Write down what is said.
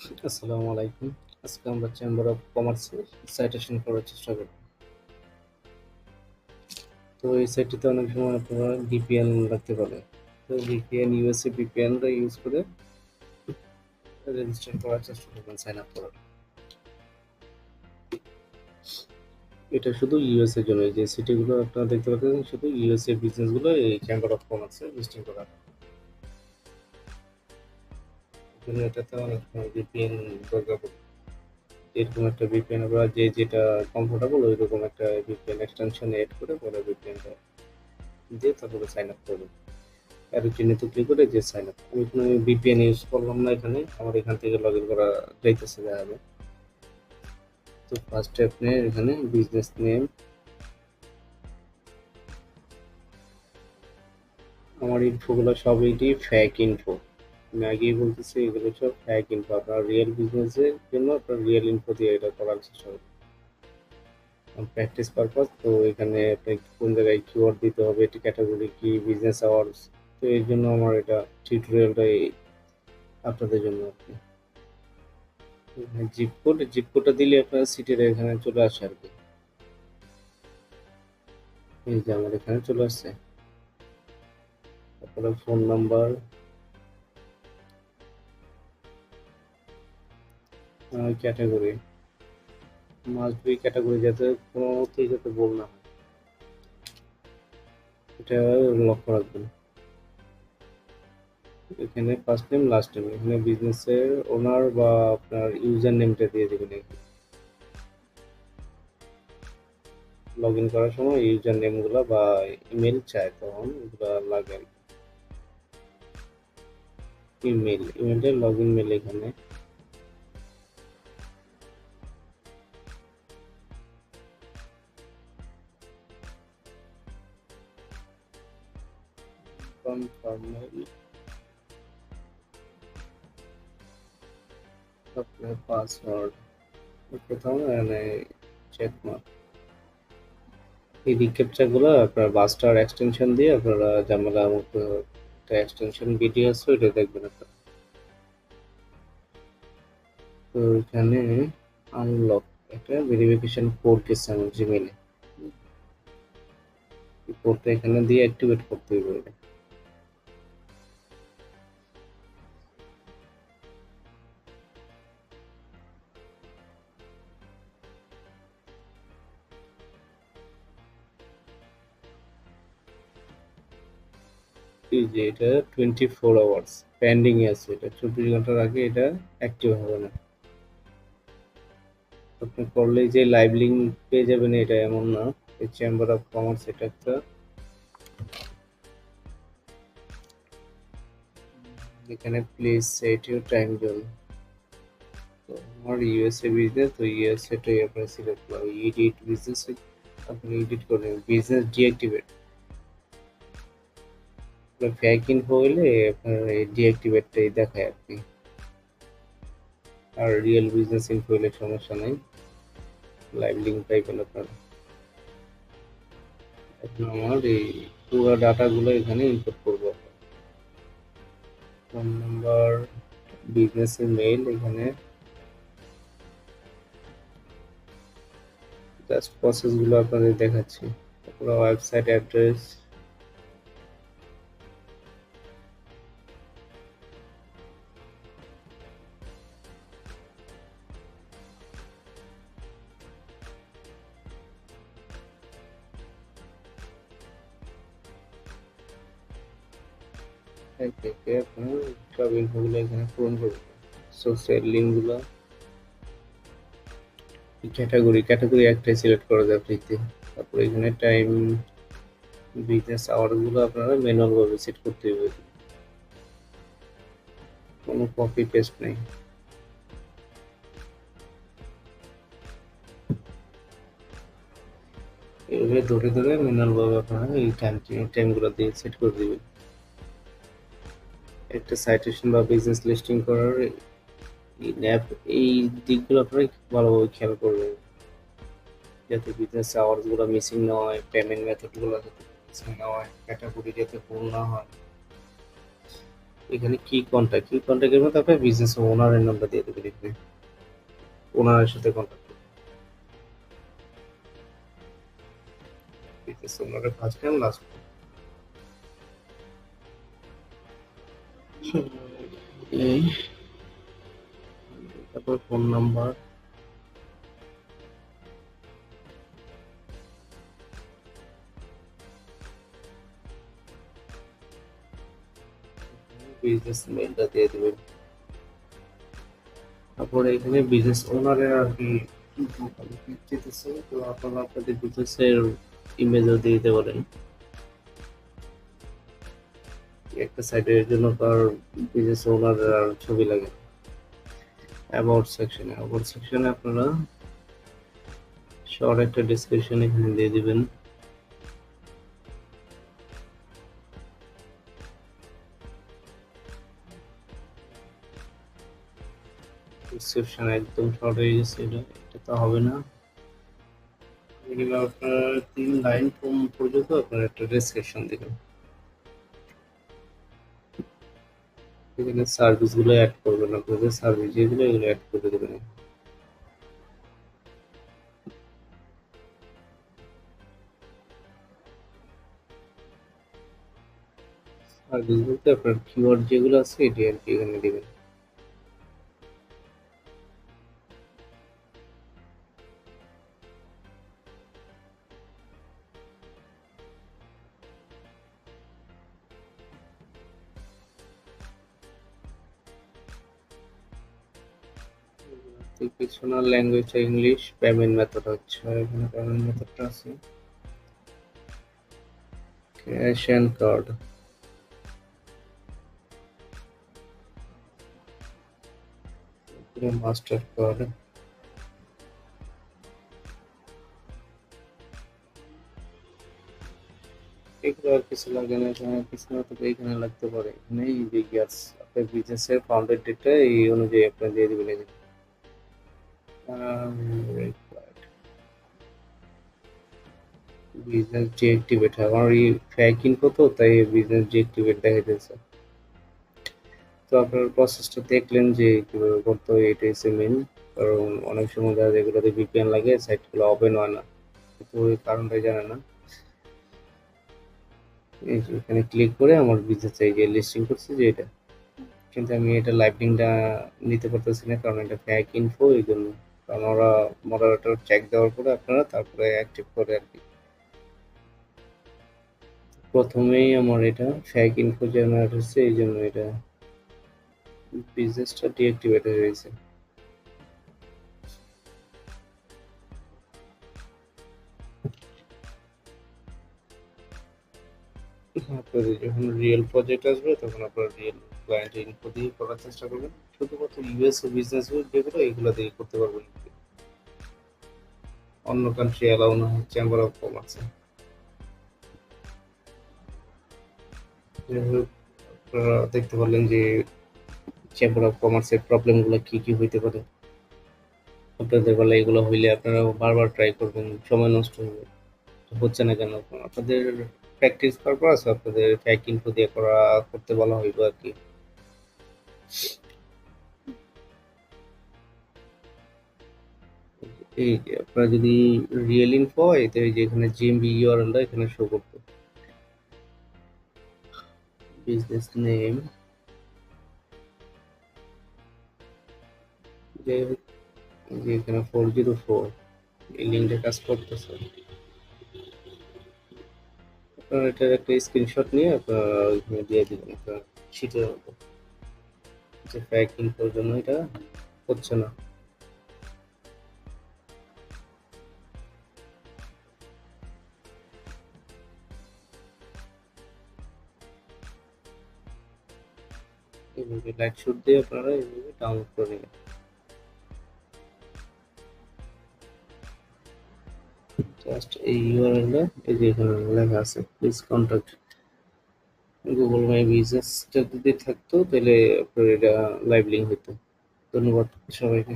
আসসালামু আলাইকুম। আজকে আমরা চেম্বার অফ কমার্সে সাইটেশন করার চেষ্টা করব। তো এই সাইটটিতে অনেক সময় আপনারা ভিপিএন রাখতে পারে। তো ভিপিএন ইউএসএ ভিপিএনটা ইউজ করে রেজিস্টার করার চেষ্টা করবেন, সাইন আপ করার। এটা শুধু ইউএস এর জন্য, এই যে সিটিগুলো আপনারা দেখতে পাচ্ছেন শুধু ইউএসএ বিজনেসগুলো এই চেম্বার অফ কমার্সে লিস্টিং করা। এজন্য এটাতে অনেক সময় ভিপিএন দরকার পড়ে। এরকম একটা ভিপিএন আপনারা যে যেটা কমফোর্টেবল ওইরকম একটা ভিপিএন এক্সটেনশন এড করে পরে ভিপিএনটা দিয়ে তারপরে সাইন আপ করবেন। অ্যারো চিহ্নিত ক্লিক করে যে সাইন আপ। আমি কোনো ভিপিএন ইউজ করলাম না এখানে, আমার এখান থেকে লগ ইন করা যাইতেছে দেখাবে। তো ফার্স্টে আপনি এখানে বিজনেস নেম, আমার ইনফোগুলো সব এটি ফ্যাক ইনফো। আমি আগেই বলতেছি এগুলো সব ফ্যাক ইনফো। আপনার রিয়েল বিজনেসের জন্য আপনার রিয়েল ইনফো দিয়ে এটা করার চেষ্টা করবেন। প্র্যাকটিস পারপাস তো এখানে আপনি কোন জায়গায় কিওয়ার্ড দিতে হবে, এটি ক্যাটাগরি কি, বিজনেস আওয়ার্স। তো এই জন্য আমার এটা টিউটোরিয়ালটাই আপনাদের জন্য আর কি। জিপ কোডটা দিলে আপনার সিটির এখানে চলে আসে আর কি। এই যে আমার এখানে চলে আসছে। তারপরে phone number, category, must be category, যাতে কোনো মতেই যাতে ভুল না হয় এটা লক্ষ্য রাখবেন। এখানে ফার্স্ট নেম লাস্ট নেম, এখানে বিজনেসের ওনার বা আপনার ইউজার নেমটা দিয়ে দেবেন। লগ ইন করার সময় ইউজার নেমগুলো বা ইমেল চায় তখন এগুলো লাগে। ইমেলটা লগ ইন মেল এখানে কনফার্ম মেল, তারপরে পাসওয়ার্ড কোথাও মানে চেক মার্ক। এই রিক্যাপচা গুলো আপনার বাস্টার এক্সটেনশন দিয়ে আপনারা ঝামেলা মুক্ত একটা এক্সটেনশন ভিডিও আছে ওইটা দেখবেন আপনারা। তো এখানে আনলক একটা ভেরিফিকেশন কোড দিচ্ছে আমার জিমেলে, এই কোডটা এখানে দিয়ে অ্যাক্টিভেট করতে হবে এটা। এই যে এটা 24 আওয়ার্স পেন্ডিং এ আছে, এটা 24 ঘন্টার আগে এটা অ্যাক্টিভ হবে না। আপনি করলেই যে লাইভ লিঙ্ক পেয়ে যাবেন এটা এমন না। এই চেম্বার অফ কমার্স এটা একটা, এখানে please set your time zone. তো আমার ইউএসএ বিজনেস, তো ইউএসএটাই আপনার সিলেক্ট করবেন। এডিট বিজনেস, আপনি এডিট করে বিজনেস ডিঅ্যাক্টিভেট। ফ্যাক ইনফো হইলে আপনার এই ডিঅ্যাক্টিভেটটাই দেখায় আর কি। আর রিয়েল বিজনেস ইনফো হইলে সমস্যা নাই, লাইভ লিঙ্ক পাইবেন আপনারা। এখন আমার এই পুরো ডাটাগুলো এখানে ইনপুট করবো। ফোন নাম্বার, বিজনেসের মেইল, এখানে জাস্ট প্রসেসগুলো আপনাদের দেখাচ্ছি। তারপরে ওয়েবসাইট অ্যাড্রেস, থেকে আপনার সব ইনফোগুলো এখানে পূরণ করবেন। সোর্সের লিঙ্কগুলো, ক্যাটাগরি একটাই সিলেক্ট করা যায় ফ্রিতে। তারপরে এখানে টাইম, বিজনেস আওয়ারগুলো আপনারা ম্যানুয়াল ভাবে সেট করতে হবে, কোনো কপি পেস্ট নেই। এভাবে ধরে ধরে ম্যানুয়াল ভাবে আপনারা এই টাইমগুলো দিয়ে সেট করে দিবেন। একটা সাইটেশন বা বিজনেস লিস্টিং করার এই ন্যাপ, এই দিকগুলো আপনারা ভালোভাবে খেয়াল করবেন যাতে বিজনেস আওয়ার্স গুলো মিসিং না হয়, পেমেন্ট মেথড গুলো যাতে মিসিং না হয়, ক্যাটাগরি যাতে ভুল না হয়। এখানে কি কন্ট্যাক্টের মধ্যে আপনার বিজনেস ওনারের নাম্বার দিয়ে দেবেন, এখানে ওনারের সাথে কন্ট্যাক্ট বিজনেস ওনারের ফার্স্ট নেম লাস্ট। এই তারপর ফোন নাম্বার, বিজনেস মেলটা দিয়ে দেবেন। তারপরে এখানে বিজনেস ওনারের আর কি দিতেছে, তো আপনারা আপনাদের বিজনেসের ইমেজও দিয়ে দিতে পারেন। একটা সাইটের জন্য তার বিজনেস ওনারের আর ছবি লাগে। অ্যাবাউট সেকশনে আপনারা শর্ট একটা ডেসক্রিপশন এখানে দিয়ে দিবেন। ডেসক্রিপশন একদম শর্ট হয়ে গেছে, এটা তো হবে না। এগুলো আপনার 3 লাইন পর্যন্ত আপনার একটা ডেসক্রিপশন দিবেন। এখানে সার্ভিসগুলো অ্যাড করবেন, আপনাদের সার্ভিস যেগুলো এগুলো অ্যাড করে দেবেন। সার্ভিস বলতে আপনার কিওয়ার্ড যেগুলো আছে এটি আর কি এখানে দিবেন। পিছনের ল্যাঙ্গুয়েজ ইংলিশ, পেমেন্ট মেথড হচ্ছে এখানে পেমেন্ট মেথডটা আছে cash and card. Master card, এগুলো আর কিছু লাগে না, এখানে কিছু না তবে এখানে লাগতে পারে। এখানে এই যে ইয়ার্স আপনার বিজনেসের ফাউন্ডেড ডেটটা এই অনুযায়ী আপনার দিয়ে দিবেন এখানে। বিজনেস ডিএক্টিভেট, আমার এই ফেক ইনফো তো তাই বিজনেস ডিএক্টিভেট দেখাইতেছে। তো আপনার প্রসেসটা দেখলেন যে কিভাবে করতে হয়, এটাই মেন। কারণ অনেক সময় যারা যেগুলোতে ভিপিএন লাগে সাইটগুলো ওপেন হয় না, কিন্তু ওই কারণটাই জানে না। এই যে এখানে ক্লিক করে আমার বিজনেস এই যে লিস্টিং করছি যে এটা, কিন্তু আমি এটা লাইভ লিঙ্কটা নিতে পারতেছি না কারণ এটা ফেক ইনফো, এই জন্য। কারণ ওরা মডারেটর চেক দেওয়ার পরে আপনারা তারপরে অ্যাক্টিভ করে আর কি। প্রথমেই আমার এটা ফেক ইনফো জেনারেট হচ্ছে, এই জন্য এটা বিজনেসটা ডিঅ্যাক্টিভেট হয়ে গেছে। আপনাদের যখন রিয়েল প্রজেক্ট আসবে তখন আপনারা রিয়েল ক্লায়েন্ট ইনফো দিয়ে করার চেষ্টা করবেন। শুধুমাত্র ইউএসএ বিজনেস যেগুলো এগুলো দিয়ে করতে পারবেন, অন্য কান্ট্রি অ্যালাউ না হয় চেম্বার অফ কমার্সে। আপনারা দেখতে পারলেন যে চেম্বার অফ কমার্সের প্রবলেমগুলো কি কি হইতে পারে। আপনাদের বেলা এগুলো হইলে আপনারা বারবার ট্রাই করবেন, সময় নষ্ট হবে। হচ্ছে না কেন, আপনাদের প্র্যাকটিস পারপাস আপনাদের ফ্যাক ইনফো দিয়ে করতে বলা হইব আর কি। এই যে আপনারা যদি রিয়েল ইনফো হয় তো এই যে এখানে জিএমবি ইউআরএলটা এখানে শো করতো, বিজনেস নেম যে এখানে 404 এই লিঙ্কটা কাজ করতেছে। আপনারা এটার একটা স্ক্রিনশট নিয়ে আপনারা ওইখানে দিয়ে দিবেন একটা শিটের মতো, যে ফ্যাক ইনফোর জন্য এটা হচ্ছে না। এইভাবে লাইট শুট দিয়ে আপনারা এইভাবে ডাউনলোড করে নেবেন। জাস্ট এই ইউআরএলটা এই যে এখানে লেখা আছে প্লিজ কন্টাক্ট গুগল মাই বিজনেসটা যদি থাকতো তাহলে আপনার এটা লাইভ লিঙ্ক হতো। ধন্যবাদ সবাইকে।